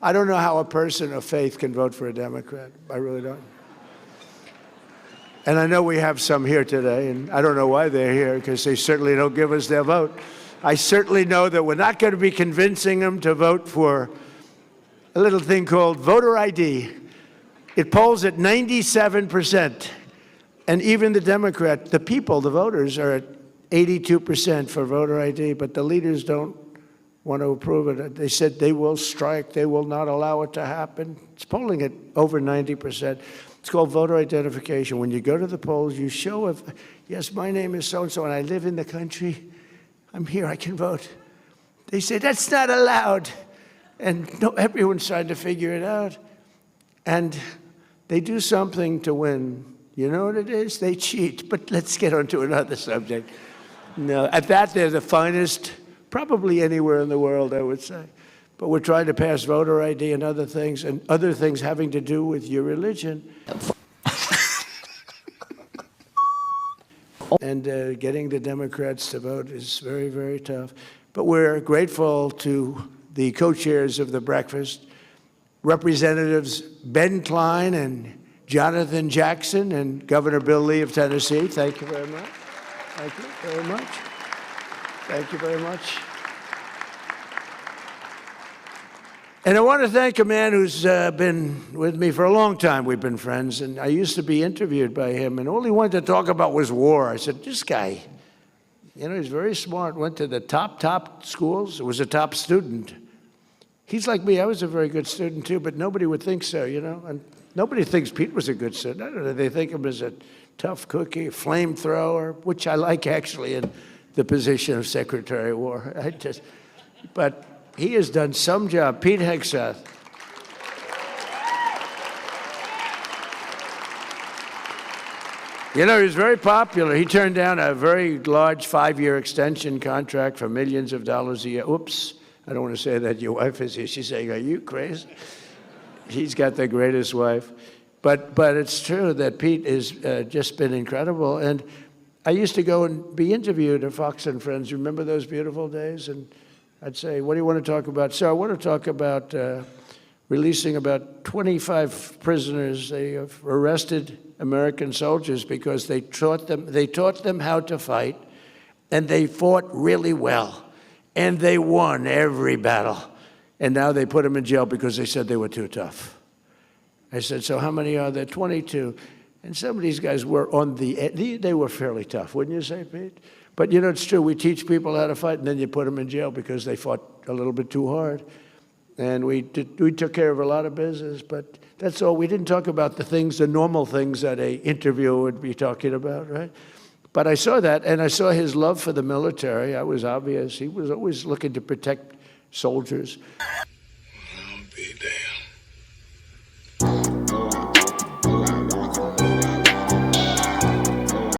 I don't know how a person of faith can vote for a Democrat. I really don't. And I know we have some here today, and I don't know why they're here, because they certainly don't give us their vote. I certainly know that we're not going to be convincing them to vote for a little thing called voter ID. It polls at 97%. And even the Democrat, the people, the voters, are at 82% for voter ID, but the leaders don't want to approve it. They said they will strike, they will not allow it to happen. It's polling at over 90%. It's called voter identification. When you go to the polls, you show, yes, my name is so-and-so, and I live in the country. I'm here, I can vote. They say, that's not allowed. And no, everyone's trying to figure it out. And they do something to win. You know what it is? They cheat. But let's get on to another subject. No, at that, they're the finest, probably anywhere in the world, I would say. But we're trying to pass voter ID and other things having to do with your religion. And getting the Democrats to vote is very, very tough. But we're grateful to the co-chairs of the breakfast, Representatives Ben Cline and Jonathan Jackson, and Governor Bill Lee of Tennessee. Thank you very much. Thank you very much. Thank you very much. And I want to thank a man who's been with me for a long time. We've been friends, and I used to be interviewed by him, and all he wanted to talk about was war. I said, this guy, you know, he's very smart, went to the top schools, was a top student. He's like me. I was a very good student, too, but nobody would think so, you know, and nobody thinks Pete was a good student. I don't know. They think of him as a tough cookie, a flamethrower, which I like, actually, in the position of Secretary of War. But he has done some job. Pete Hegseth. You know, he's very popular. He turned down a very large 5-year extension contract for millions of dollars a year. Oops, I don't want to say that. Your wife is here. She's saying, are you crazy? He's got the greatest wife. But it's true that Pete has just been incredible. And I used to go and be interviewed at Fox and Friends. You remember those beautiful days? And I'd say, what do you want to talk about? So I want to talk about releasing about 25 prisoners. They have arrested American soldiers because they taught them how to fight, and they fought really well, and they won every battle. And now they put them in jail because they said they were too tough. I said, so how many are there? 22. And some of these guys were on they were fairly tough, wouldn't you say, Pete? But, you know, it's true. We teach people how to fight, and then you put them in jail because they fought a little bit too hard. And we took care of a lot of business, but that's all. We didn't talk about the normal things that an interviewer would be talking about, right? But I saw that, and I saw his love for the military. It was obvious. He was always looking to protect soldiers.